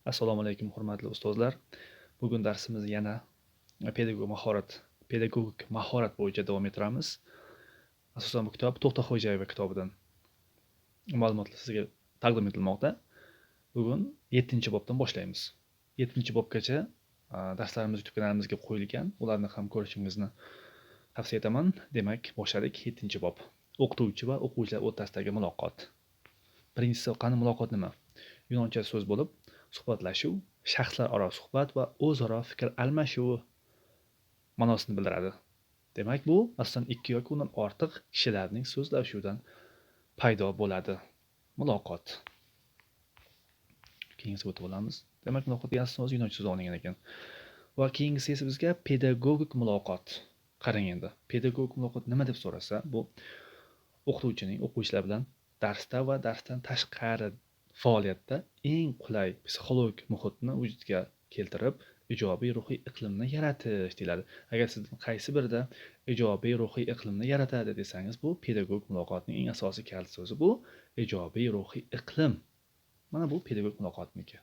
Assalomu alaykum, hurmatli ustozlar. Bugun darsimizni yana pedagogik mahorat bo'yicha davom ettiramiz. Asosan bu kitob To'xtaxo'jayeva kitobidan ma'lumotlar sizga taqdim etilmoqda. Bugun 7-bobdan boshlaymiz. 7-bobgacha darslarimiz YouTube kanalimizga qo'yilgan. Ularni ham ko'rishingizni tavsiya etaman. Demak, boshladik. 7-bob. O'qituvchi va o'quvchilar o'rtasidagi muloqot. Birinchisi, qani muloqot nima? Yunoncha so'z bo'lib, suhbatlashuv, shaxslararo suhbat va o'zaro fikr almashuvi ma'nosini bildiradi. Demak, bu asosan 2 yoki undan ortiq kishilarning so'zlashuvidan paydo bo'ladi. Muloqot. Keyingisiga o'tib olamiz. Demak, muloqot degan so'z yunoncha so'zdan olingan ekan. Va keyingisi esa bizga pedagogik muloqot. Qarang endi. Pedagogik muloqot nima deb so'rasa, bu o'qituvchining o'quvchilar bilan darsda va darsdan tashqari faoliyatda eng qulay psixologik muhitni vujudga keltirib, ijobiy ruhiy iqlimni yaratish deyiladi. Agar siz qaysi birida ijobiy ruhiy iqlimni yaratadi desangiz, bu pedagogik muloqotning eng asosiy kalit so'zi bu ijobiy ruhiy iqlim. Mana bu pedagogik muloqotniki.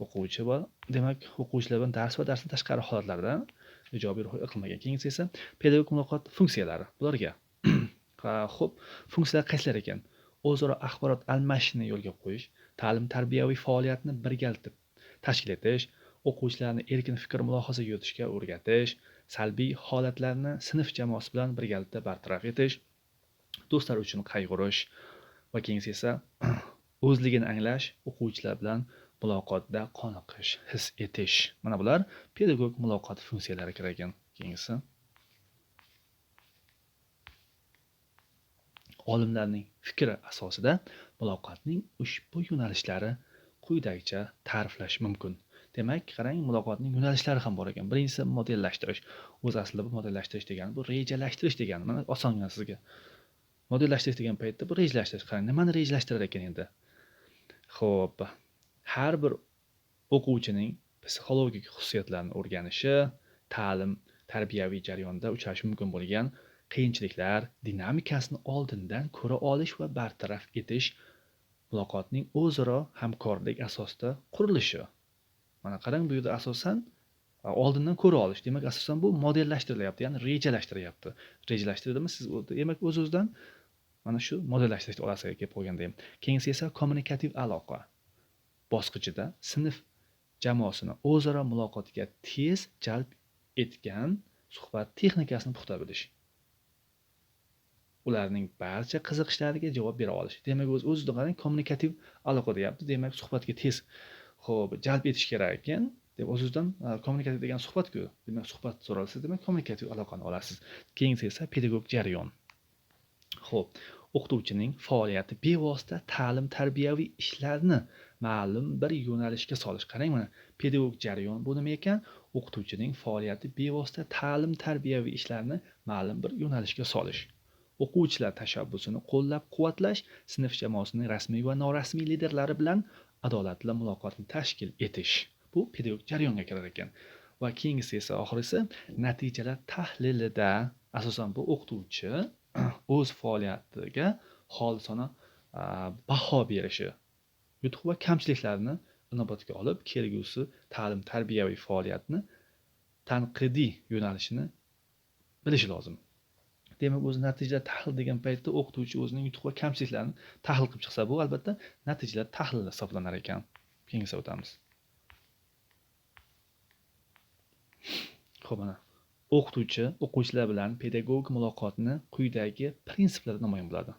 O'quvchi va demak, o'quvchilar bilan dars va darsdan tashqari holatlarda ijobiy ruhiy iqlimga. Keyingisi esa pedagogik muloqot funksiyalari. Bularga Xo'p, funksiyalar qaysilar ekan? O'zaro axborot almashishni yo'lga qo'yish, ta'lim-tarbiyaviy faoliyatni birgalikda tashkil etish, o'quvchilarni erkin fikr mulohaza yuritishga o'rgatish, salbiy holatlarni sinf jamoasi bilan birgalikda bartaraf etish, do'stlar uchun qayg'urish va keyingisi esa o'zligini anglash, o'quvchilar bilan muloqotda qoniqish, his etish. Mana bular pedagogik muloqot funksiyalari kirar ekan. Keyingisi olimlarning fikri asosida muloqotning ushbu yo'nalishlari quyidagicha ta'riflash mumkin. Demak, qarang, muloqotning yo'nalishlari ham bor ekan. Birinchisi modellashtirish. O'z aslida bu modellashtirish degani bu rejalashtirish degani. Mana osongina sizga. Modellashtirish degan paytda bu rejalashtirish. Qarang, nimani rejalashtirar ekan endi? Xo'p, har bir o'quvchining psixologik xususiyatlarini o'rganishi, ta'lim, tarbiyaviy jarayonda uchrashi mumkin bo'lgan qiyinchiliklar dinamikasini oldindan ko'ra olish va bartaraf etish muloqotning o'zaro hamkorlik asosida qurilishi. Mana qarang, bu yerda asosan oldindan ko'ra olish. Demak, asosan bu modellashtirilyapti, ya'ni rejalashtiryapti. Rejalashtirdimi siz? Demak, o'z-o'zidan mana shu modellashtirish olasiga kelib qolganda ham. Keyingisi esa kommunikativ aloqa bosqichida sinf jamoasini o'zaro muloqotga tez jalb etgan suhbat texnikasini puxta bilish. Ularning barcha qiziqishlariga javob bera olish. Demak, o'z-o'zidan qarang, kommunikativ aloqa deyapti. Demak, suhbatga tez jalb etish kerak ekan. Deb o'z-o'zidan kommunikativ degan suhbat-ku. Demak, suhbat so'ralsa, demak, kommunikativ aloqani olasiz. Keyingisi esa pedagogik jarayon. Xo'p, o'qituvchining faoliyati bevosita ta'lim-tarbiyaviy ishlarni ma'lum bir yo'nalishga solish. Qarang, mana pedagogik jarayon bu nima ekan? O'qituvchining faoliyati bevosita ta'lim-tarbiyaviy ishlarni ma'lum bir yo'nalishga solish. O'quvchilar tashabbusini qo'llab-quvvatlash, sinf jamoasining rasmiy va norasmiy liderlari bilan adolatli muloqotni tashkil etish. Bu pedagogik jarayonga kirar ekan. Va keyingisi esa oxirisi natijalar tahlilida asosan bu o'qituvchi o'z faoliyatiga xolisona baho berishi, yutuq va kamchiliklarni inobatga olib, kelgusi ta'lim-tarbiyaviy faoliyatni tanqidiy yo'nalishini bilishi lozim. Demak, o'zi natijalar tahlil degan paytda o'qituvchi o'zining yutuq va kamchiliklarini tahlil qilib chiqsa, bu albatta natijalar tahlili hisoblanar ekan. Keyingisiga o'tamiz. Xo'p, mana o'qituvchi o'quvchilar bilan pedagogik muloqotni quyidagi prinsiplarda namoyon bo'ladi.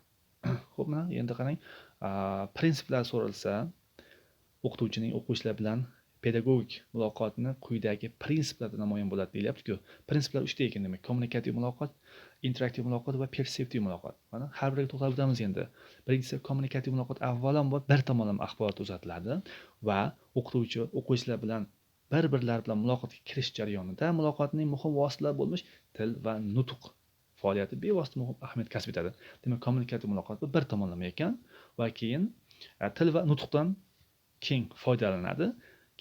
Xo'p, mana endi qarang, prinsiplar so'ralsa, o'qituvchining o'quvchilar bilan pedagogik muloqotni quyidagi prinsiplarda namoyon bo'ladi deyilyapti-ku. Prinsiplar 3 ta ekan, demak, kommunikativ muloqot, interaktiv muloqot va perseptiv muloqot. Mana har biriga to'xtalib o'tamiz endi. Birinchisi kommunikativ muloqot, avvalambor bir tomonlama axborot uzatiladi va o'qituvchi o'quvchilar bilan bir-birlari bilan muloqotga kirish jarayonida muloqotning muhim vositalari bo'lmish til va nutq faoliyati bevosita muhim ahamiyat kasb etadi. Demak, kommunikativ muloqot bu bir tomonlama ekan va keyin til va nutqdan keng foydalanadi.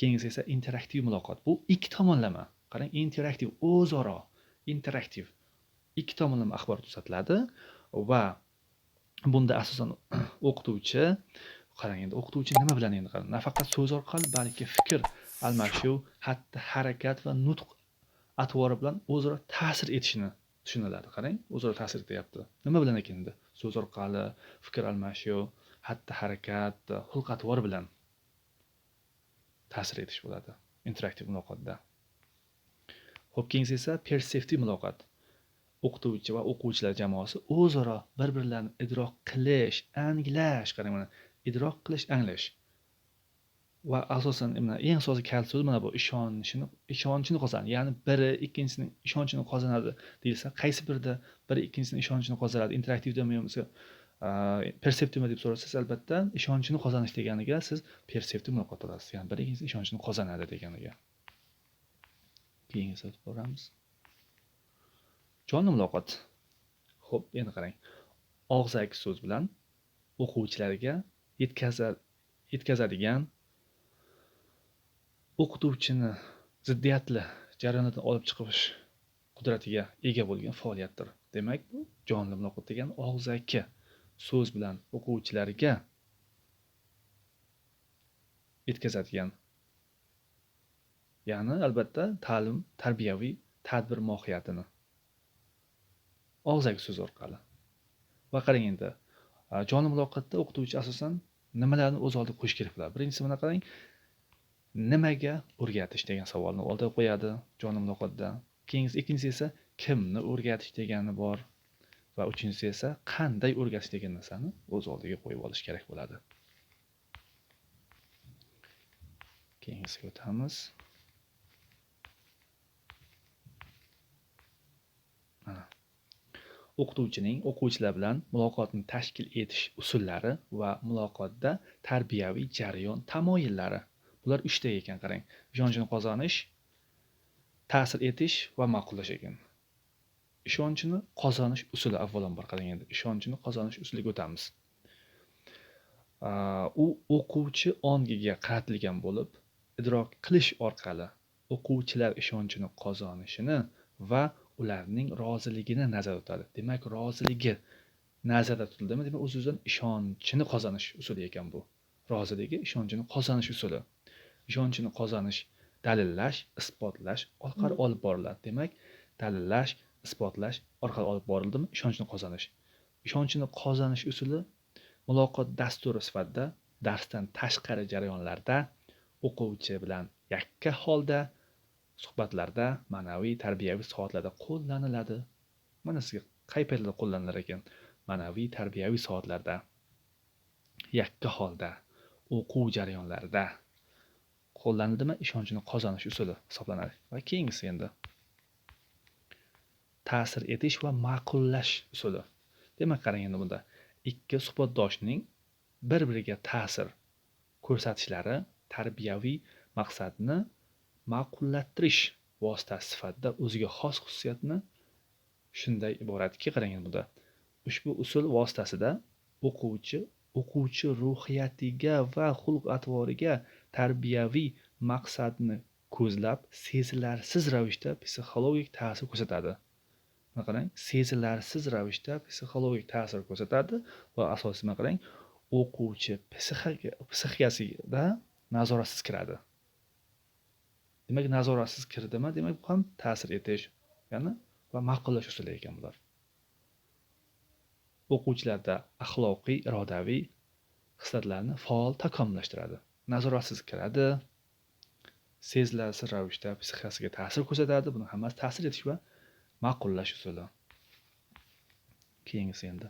Keyingisi esa interaktiv muloqot. Bu ikki tomonlama. Qarang, interaktiv, o'zaro interaktiv. Ikki tomonlama axborot uzatiladi va bunda asosan o'qituvchi Qarang endi o'qituvchi nima bilan endi qarang, nafaqat so'z orqali, balki fikr almashuv, xatti harakat va nutq atvori bilan o'zaro ta'sir etishini tushuniladi. Qarang, o'zaro ta'sir etyapti. Nima bilan ekan endi? So'z orqali, fikr almashuv, xatti harakat, xulq atvor bilan ta'sir etish bo'ladi interaktiv muloqotda. Xo'p, keyingi esa perseptiv muloqot. O'qituvchi va o'quvchilar jamoasi o'zaro bir-birlarini idrok qilish, anglash, qarang mana, idrok qilish, anglash. Va asosan mana eng asosiy kalit so'z mana bu ishonchini qozonadi. Ya'ni biri ikkinchisining ishonchini qozonadi deyilsa, qaysi birida biri ikkinchisining ishonchini qozonadi? Interaktivdami yo'qsa perseptivmi deb so'rasangiz, albatta ishonchini qozonish deganiga siz perseptiv muloqot olasiz. Ya'ni biri ikkinchisining ishonchini qozonadi deganiga. Keyingi so'z ko'ramiz. Jonli muloqot. Xo'p, endi qarang. Og'zaki so'z bilan o'quvchilarga yetkazadigan o'qituvchini ziddiyatli jarayonlardan olib chiqish qudratiga ega bo'lgan faoliyatdir. Demak, bu jonli muloqot degan og'zaki so'z bilan o'quvchilarga yetkazadigan, ya'ni albatta ta'lim, tarbiyaviy tadbir mohiyatini og'zaki so'z orqali. Va qarang endi, jonli muloqotda o'qituvchi asosan nimalarni o'z oldiga qo'yish kerak bo'ladi? Birinchisi mana qarang, nimaga o'rgatish degan savolni oldiga qo'yadi jonli muloqotda. Ikkinchisi esa kimni o'rgatish degani bor va uchinchisi esa qanday o'rgatish degan narsani o'z oldiga qo'yib olish kerak bo'ladi. Keyingisiga o'tamiz. Mana o'qituvchining o'quvchilar bilan muloqotni tashkil etish usullari va muloqotda tarbiyaviy jarayon tamoyillari. Bular 3 ta ekan, qarang. Ishonchni qozonish, ta'sir etish va ma'qullash ekan. Ishonchni qozonish usuli avvalambor, qarang endi. Ishonchni qozonish usuliga o'tamiz. U o'quvchi ongiga qaratilgan bo'lib, idrok qilish orqali o'quvchilar ishonchini qozonishini va ularning roziligini nazarda tutadi. Demak, roziligi nazarda tutildimi? Demak, o'z-o'zidan ishonchini qozonish usuli ekan bu. Roziligi ishonchini qozonish usuli. Ishonchini qozonish, dalillash, isbotlash orqali olib boriladi. Demak, dalillash, isbotlash orqali olib borildimi? Ishonchni qozonish. Ishonchni qozonish usuli muloqot dasturi sifatida darsdan tashqari jarayonlarda o'quvchi bilan yakka holda suhbatlarda, ma'naviy tarbiyaviy soatlarda qo'llaniladi. Mana sizga qay paytlarda qo'llanilar ekan? Ma'naviy tarbiyaviy soatlarda, yakka holda o'quv jarayonlarida qo'llanildimi? Ishonchni qozonish usuli hisoblanadi. Va keyingisi endi ta'sir etish va ma'qullash usuli. Demak, qarang endi bunda ikki suhbatdoshning bir-biriga ta'sir ko'rsatishlari tarbiyaviy maqsadni ma'qullattirish vositasi sifatida o'ziga xos xususiyatni shunday iboratki, qarang endi bunda ushbu usul vositasida o'quvchi ruhiyatiga va xulq-atvoriga tarbiyaviy maqsadni ko'zlab sezilarsiz ravishda psixologik ta'sir ko'rsatadi. Mana qarang, sezilarsiz ravishda psixologik ta'sir ko'rsatadi va asosiy qarang, o'quvchi psixikasiga nazoratsiz kiradi. Demak, nazoratsiz kirdimi? Demak, bu ham ta'sir etish, ya'ni va ma'qullash usuli ekan bular. O'quvchilarda axloqiy, irodaviy xislatlarni faol takomillashtiradi. Nazoratsiz kiradi, sezilarsiz ravishda psixikasiga ta'sir ko'rsatadi. Buni hammasi ta'sir etish va ma'qullash usuli. Keyingisi endi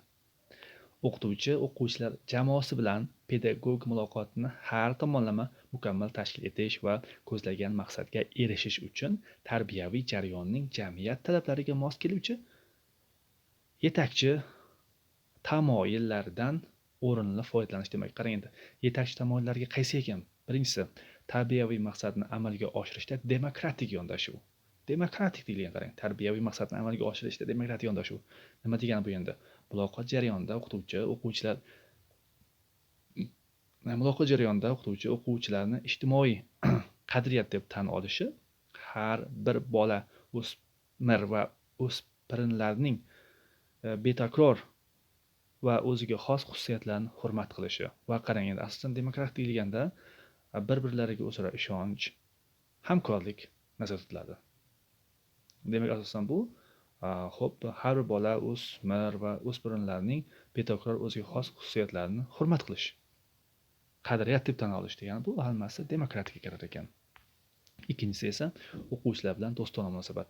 o'qituvchi o'quvchilar jamoasi bilan pedagog muloqotni har tomonlama mukammal tashkil etish va ko'zlagan maqsadga erishish uchun tarbiyaviy jarayonning jamiyat talablariga mos keluvchi yetakchi tamoyillardan o'rinli foydalanish demak. Qarang endi, yetakchi tamoyillarga qaysi ekan? Birinchisi, tarbiyaviy maqsadni amalga oshirishda demokratik yondashuv. Demokratik deyilgan, qarang, tarbiyaviy maqsadni amalga oshirishda demokratik yondashuv. Nima degani bu endi? Muloqot jarayonida o'quvchilarni ijtimoiy qadriyat deb tan olishi, har bir bola, o'smir va o'spirinlarning betakror va o'ziga xos xususiyatlarni hurmat qilishi. Va qarang, endi asosan demokrat deyilganda bir-birlariga o'zaro ishonch, hamkorlik nazarda tutiladi. Demak, asosan bu xo'p, har bir bola, o'smir va o'spirinlarning betakror o'ziga xos xususiyatlarini hurmat qilish, qadriyat deb tan olish degani bu hammasi demokratga kirar ekan. Ikkinchisi esa o'quvchilar bilan do'stona munosabat.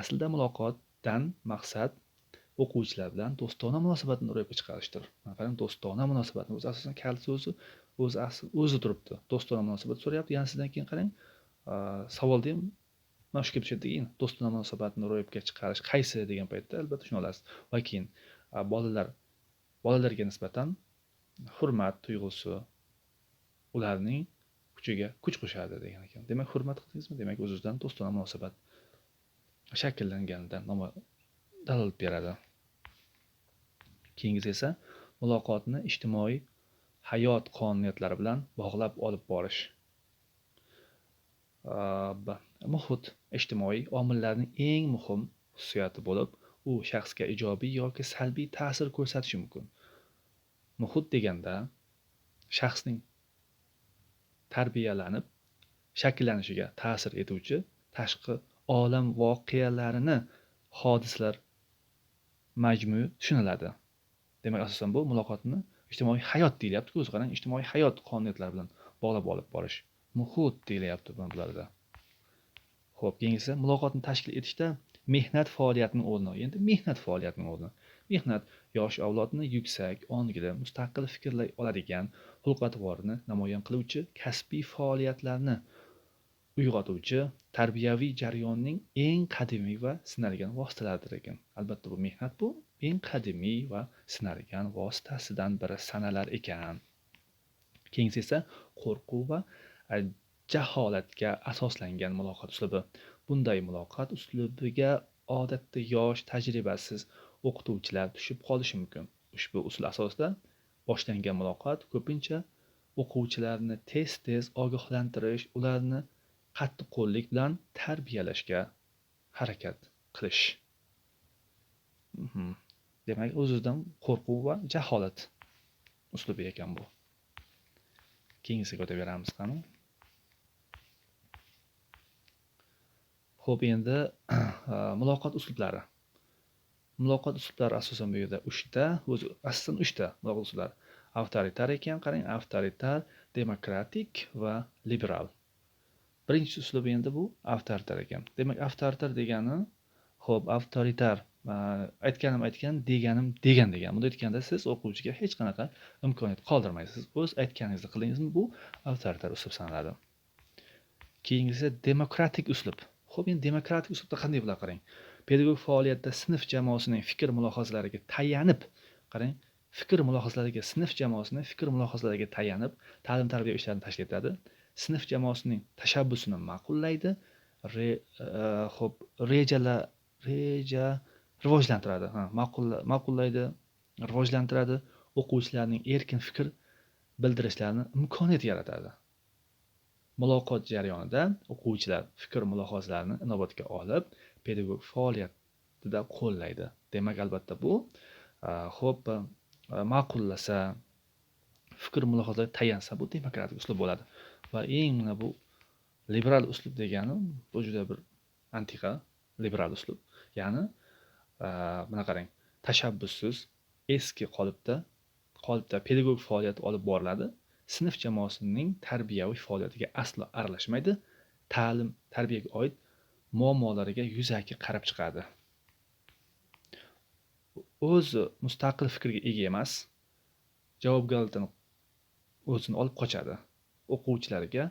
Aslida muloqotdan maqsad o'quvchilar bilan do'stona munosabatni ro'yobga chiqarishdir. Qarang, do'stona munosabatni o'zi asosan kal so'zi o'zi turibdi. Do'stona munosabat so'rayapti. Yana sizdan keyin qarang, savolda ham mana shu kelib tushadiki, do'stona munosabatni ro'yobga chiqarish qaysi degan paytda albatta shuni olasiz. Va keyin bolalarga nisbatan hurmat tuyg'usi ularning kuchiga kuch qo'shadi degan ekan. Demak, hurmat qildingizmi? Demak, o'zingizdan do'stona munosabat shakllanganidan dalolat beradi. Keyingisi esa muloqotni ijtimoiy hayot qonuniyatlari bilan bog'lab olib borish. Muhit ijtimoiy omillarning eng muhim xususiyati bo'lib, u shaxsga ijobiy yoki salbiy ta'sir ko'rsatishi mumkin. Muhit deganda shaxsning tarbiyalanib shakllanishiga ta'sir etuvchi tashqi olam voqealarini, hodisalar majmui tushuniladi. Demak, asosan bu muloqotni ijtimoiy hayot deyilyapti-ku, o'zi qarang, ijtimoiy hayot qonuniyatlari bilan bog'lab olib borish. Muhit deyilyapti bularda. Xo'p, keyingisi muloqotni tashkil etishda mehnat faoliyatining o'rni. Endi mehnat faoliyatining o'rni. Mehnat yosh avlodni yuksak ongli, mustaqil fikrlay oladigan, xulq-atvorini namoyon qiluvchi kasbiy faoliyatlarni uyg'otuvchi tarbiyaviy jarayonning eng qadimiy va sinalgan vositalaridir ekan. Albatta bu mehnat bu eng qadimiy va sinalgan vositasidan biri sanalar ekan. Keyingisi esa qo'rquv va jaholatga asoslangan muloqot uslubi. Bunday muloqot uslubiga odatda yosh, tajribasiz o'qituvchilar tushib qolishi mumkin. Ushbu usul asosida boshlangan muloqot ko'pincha o'quvchilarni tez-tez ogohlantirish, ularni qattiqqo'llik bilan tarbiyalashga harakat qilish. Demak, o'zidan qo'rquv va jaholat uslubi ekan bu. Keyingisiga o'taveramiz qani. Xo'p, endi muloqot uslublari. Muloqot uslublari asosan bu yerda 3ta, o'zi asosan 3ta muloqot uslublari. Avtoritar ekan, qarang, avtoritar, demokratik va liberal. Birinchi uslub endi bu avtoritar ekan. Demak, avtoritar degani, xo'p, avtoritar aytganim aytgan, deganim degan. Bunda aytganda siz o'quvchiga hech qanaqa imkoniyat qoldirmaysiz. O'z aytganingizni qildingizmi, bu avtoritar uslub sanaladi. Keyingisi demokratik uslub. Xo'p, endi demokratik uslubda qanday bo'ladi qarang. Pedagog faoliyatda sinf jamoasining fikr mulohazalariga tayanib, qarang, sinf jamoasining fikr mulohazalariga tayanib ta'lim-tarbiya ishlarini tashkil etadi. Sinf jamoasining tashabbusini ma'qullaydi, rivojlantiradi. Ma'qullaydi, rivojlantiradi, o'quvchilarning erkin fikr bildirishlarini imkoniyat yaratadi. Muloqot jarayonida o'quvchilar fikr mulohazalarini inobatga olib, pedagog faoliyatida qo'llaydi. Demak, albatta bu xo'p, ma'qullasa, fikr mulohazalariga tayansa, bu demokratik uslub bo'ladi. Va eng bu liberal uslub degani, bu juda bir antiqa liberal uslub. Ya'ni mana qarang, tashabbussiz, eski qolipda pedagog faoliyat olib boriladi. Sinf jamoasining tarbiyaviy faoliyatiga aslo aralashmaydi. Ta'lim, tarbiyaga oid muammolariga yuzaki qarab chiqadi. O'zi mustaqil fikrga ega emas, javobgarlikdan o'zini olib qochadi. O'quvchilarga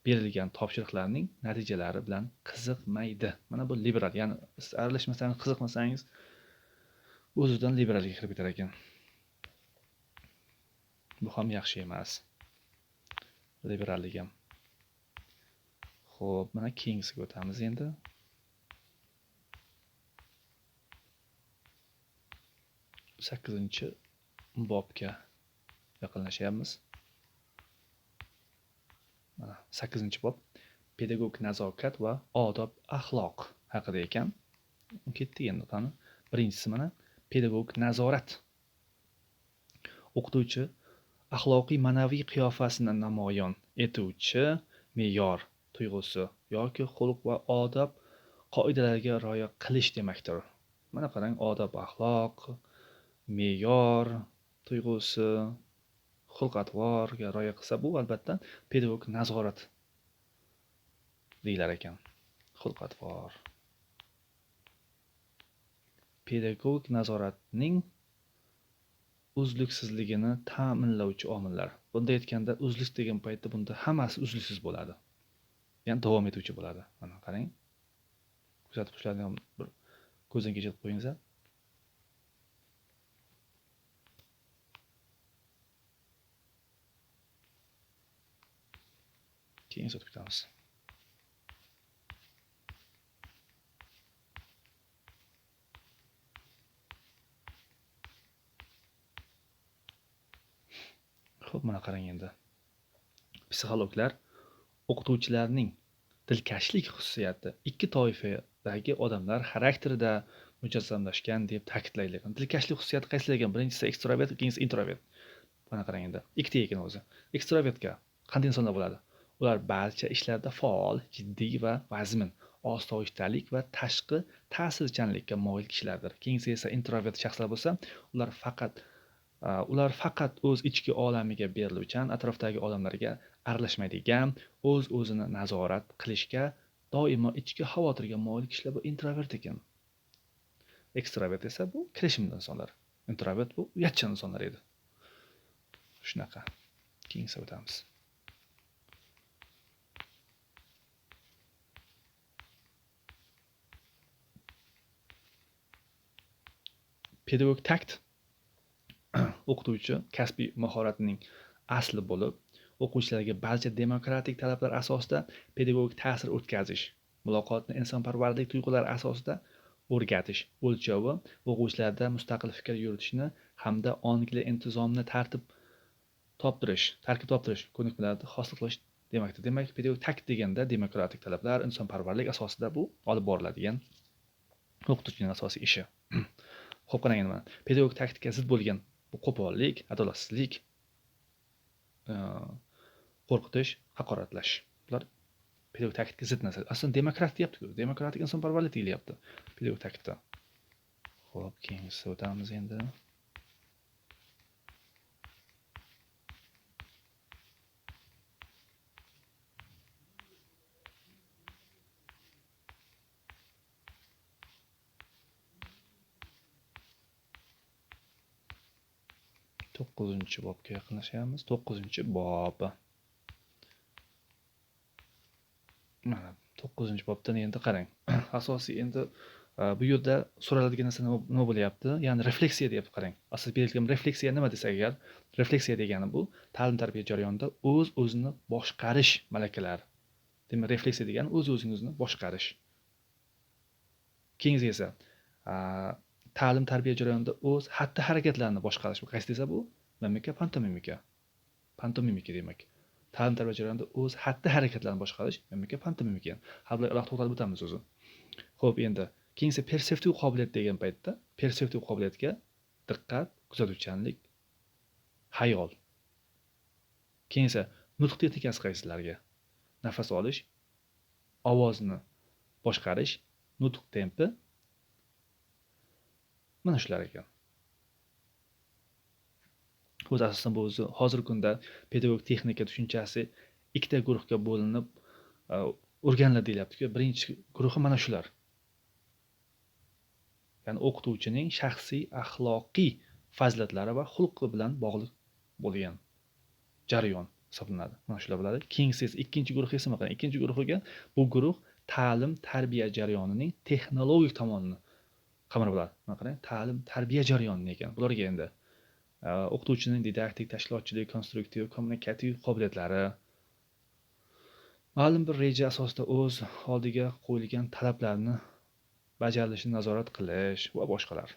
berilgan topshiriqlarning natijalari bilan qiziqmaydi. Mana bu liberal, ya'ni siz aralashmasangiz, qiziqmasangiz o'zidan liberalga kirib ketar ekan. Bu ham yaxshi emas. Liberallik ham. Xo'p, mana keyingisiga o'tamiz endi. Sakkizinchi bobga yaqinlashyapmiz. Mana 8-bob pedagog nazokat va odob axloq haqida ekan. Ketdik endi qani. Birinchisi mana pedagog nazorat. O'qituvchi axloqiy ma'naviy qiyofasini namoyon etuvchi me'yor tuyg'usi yoki xulq va odob qoidalariga rioya qilish demakdir. Mana qarang, odob axloq, me'yor tuyg'usi, xulq atvorga rioya qilsa, bu albatta pedagogik nazorat deyilar ekan. Xulq atvor. Pedagogik nazoratning uzluksizligini ta'minlovchi omillar. Bunda aytganda, uzluks degan paytda bunda hammasi uzluksiz bo'ladi. Ya'ni davom etuvchi bo'ladi. Mana qarang. Kuzatib turishlarni bir ko'zdan kechirib qo'yinglar. Keyin o'tib ketamiz. Xo'p, mana qarang endi. Psixologlar o'qituvchilarning dilkashlik xususiyati ikki toifadagi odamlar xarakterida mujassamlashgan deb ta'kidlaydi. Dilkashlik xususiyati qaysilar ekan? Birinchisi ekstrovert, ikkinchisi introvert. Mana qarang endi. Ikkita ekan o'zi. Ekstrovertga qanday insonlar bo'ladi? Ular barcha ishlarda faol, jiddiy va vazmin, osoyishtalik va tashqi ta'sirchanlikka moyil kishilardir. Keyingi esa introvert shaxslar bo'lsa, ular faqat o'z ichki olamiga beriluvchan, atrofdagi odamlarga aralashmaydigan, o'zini nazorat qilishga, doimo ichki xavotirga moyil kishilar bu introvert ekan. Ekstrovert esa bu kirishimli insonlar. Introvert bu uyatchan insonlar edi. Shunaqa. Keyin o'tamiz. Pedagog takt o'qituvchi kasbiy mahoratining asli bo'lib, o'quvchilarga barcha demokratik talablar asosida pedagogik ta'sir o'tkazish, muloqotni insonparvarlik tuyg'ulari asosida o'rgatish o'lchovi o'quvchilarda mustaqil fikr yuritishni hamda ongli intizomni tarkib toptirish, ko'nikmalarni hosil qilish demakdir. Demak, pedagogik takt deganda demokratik talablar, insonparvarlik asosida bu olib boriladigan o'qituvchining asosiy ishi. Xo'p, qarang endi mana. Pedagogik taktga zid bo'lgan bu qo'pollik, adolatsizlik, qo'rqitish, haqoratlash. Bular pedagogik taktga zid narsa. Aslida demokrat deyapti-ku. Demokratik insonparvarlik deyilyapti pedagogik taktda. Xo'p, keyingisi o'tamiz endi. To'qqizinchi bobga yaqinlashamiz. 9-bob. Mana 9-bobdan endi qarang. Asosiy endi bu yerda so'raladigan narsa nima bo'lyapti? Ya'ni refleksiya deyapti, qarang. Asosiy belgilangan refleksiya nima desak agar, refleksiya degani bu ta'lim-tarbiya jarayonida o'zini boshqarish malakalari. Demak, refleksiya degani o'zingizni boshqarish. Keyingi esa ta'lim-tarbiya jarayonida o'z xatti-harakatlarini boshqarish. Qaysi desa bu? Mimika, pantomimika. Pantomimika demak. Ta'lim-tarbiya jarayonida o'z xatti-harakatlarini boshqarish, mimika, pantomimika. Bular alohida to'xtalib o'tamiz o'zi. Xo'p, endi keyingi perseptiv qobiliyat degan paytda, perseptiv qobiliyatga diqqat, kuzatuvchanlik, xayol. Keyin esa nutq texnikasi qaysilarga? Nafas olish, ovozni boshqarish, nutq tempi. Mana shular ekan. O'z asosan bu o'zi hozirgi kunda pedagogik texnika tushunchasi ikkita guruhga bo'linib o'rganiladi deyilyapti-ku. Birinchi guruhi mana shular. Ya'ni o'qituvchining shaxsiy axloqiy fazilatlari va xulqi bilan bog'liq bo'lgan jarayon hisoblanadi. Mana shular bo'ladi. Keyingi esa ikkinchi guruh esa nima? Ikkinchi guruhiga bu guruh ta'lim-tarbiya jarayonining texnologik tomonini qamrab oladi. Mana qarang, ta'lim-tarbiya jarayoni ekan. Bularga endi o'qituvchining didaktik, tashkilotchilik, konstruktiv, kommunikativ qobiliyatlari, ma'lum bir reja asosida o'z oldiga qo'yilgan talablarni bajarilishini nazorat qilish va boshqalar.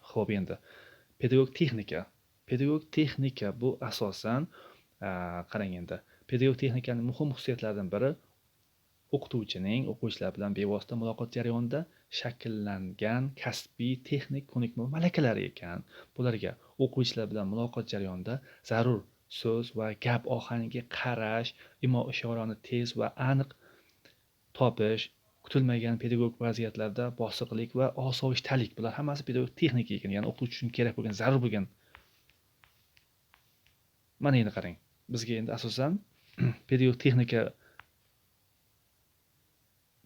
Xo'p, endi pedagogik texnika. Pedagogik texnika bu asosan qarang endi. Pedagogik texnikaning muhim xususiyatlaridan biri o'qituvchining o'quvchilar bilan bevosita muloqot jarayonida shakllangan kasbiy, texnik ko'nikma va malakalari ekan. Bularga o'quvchilar bilan muloqot jarayonida zarur so'z va gap ohangiga qarash, imo-ishorani tez va aniq topish, kutilmagan pedagogik vaziyatlarda bosiqlik va osoyishtalik, bular hammasi pedagogik texnika ekan. Ya'ni o'qituvchi uchun kerak bo'lgan, zarur bo'lgan. Mana endi qarang. Bizga endi asosan pedagogik texnika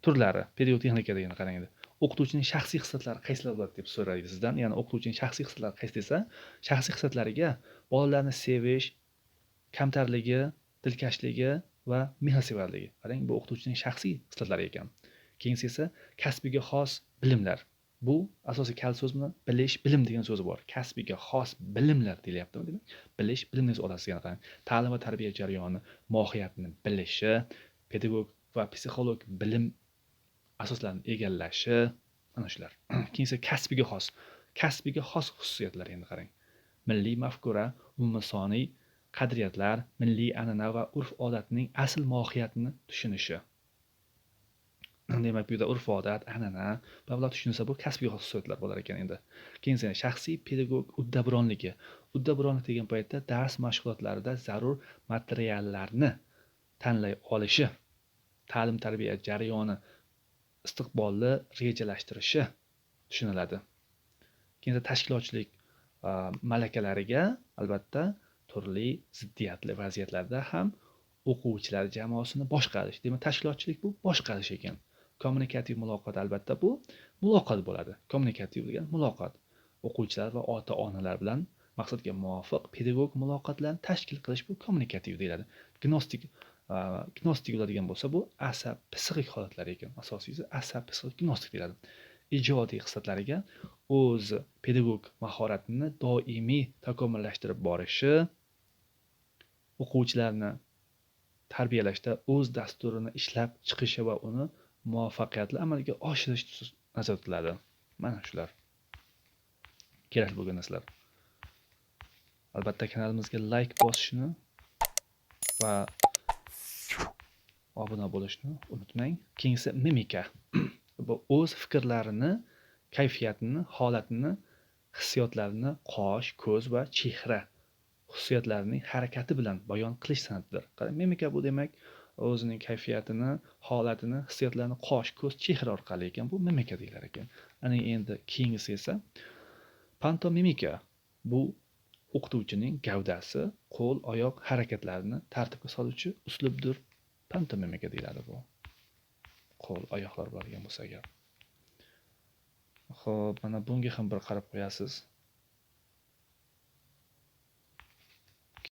turlari, pedagogik texnika degani qarang endi. O'qituvchining shaxsiy xislatlari qaysilar bo'ladi deb so'raydi sizdan. Ya'ni o'qituvchining shaxsiy xislatlari qaysi desa, shaxsiy xislatlariga bolalarni sevish, kamtarligi, dilkashligi va mehrsevarligi. Qarang, bu o'qituvchining shaxsiy xislatlari ekan. Keyingi esa kasbiga xos bilimlar. Bu asosiy kal so'z bilan bilish, bilim degan so'zi bor. Kasbiga xos bilimlar deyilyapti. Demak, bilish, bilimni olasiz yana qarang. Ta'lim va tarbiya jarayoni mohiyatini bilishi, pedagog va psixolog bilim asoslarini egallashi, ana shular. Keyin esa kasbiga xos xususiyatlar endi qarang. Milliy mafkura, umumisoniy qadriyatlar, milliy an'ana va urf-odatning asl mohiyatini tushunishi. Demak, bu yerda urf-odat, an'ana va bular tushunilsa, bu kasbiy xususiyatlar bo'lar ekan endi. Keyin esa shaxsiy pedagog uddaburonligi. Uddaburonlik degan paytda dars mashg'ulotlarida zarur materiallarni tanlay olishi, ta'lim-tarbiya jarayoni istiqbolli rejalashtirishi tushuniladi. Keyin tashkilotchilik malakalariga albatta turli ziddiyatli vaziyatlarda ham o'quvchilar jamoasini boshqarish. Demak, tashkilotchilik bu boshqarish ekan. Kommunikativ muloqot albatta bu muloqot bo'ladi. Kommunikativ degan muloqot. O'quvchilar va ota-onalar bilan maqsadga muvofiq pedagog muloqotlarni tashkil qilish bu kommunikativ deyiladi. Gnostik bo'ladigan bo'lsa, bu asab psixik holatlar ekan. Asosiysi asab psixik gnostik deyiladi. Ijodiy xislatlariga o'z pedagog mahoratini doimiy takomillashtirib borishi, o'quvchilarni tarbiyalashda o'z dasturini ishlab chiqishi va uni muvaffaqiyatli amalga oshirish nazarda tutiladi. Mana shular kerak bo'lgan narsalar. Albatta kanalimizga like bosishni va obuna bo'lishni unutmang. Keyingi mimika. Bu o'z fikrlarini, kayfiyatini, holatini, hissiyotlarini qosh, ko'z va chehra xususiyatlarining harakati bilan bayon qilish san'atidir. Qarang, mimika bu demak o'zining kayfiyatini, holatini, hissiyotlarini qosh, ko'z, chehra orqali ekan. Bu mimika deyilar ekan. Ana endi keyingisi esa pantomimika. Bu o'qituvchining gavdasi, qo'l, oyoq harakatlarini tartibga soluvchi uslubdir. Pantomimika deyiladi bu. Qo'l, oyoqlar bo'ladigan bo'lsa agar. Xo'p, mana bunga ham bir qarab qo'yasiz.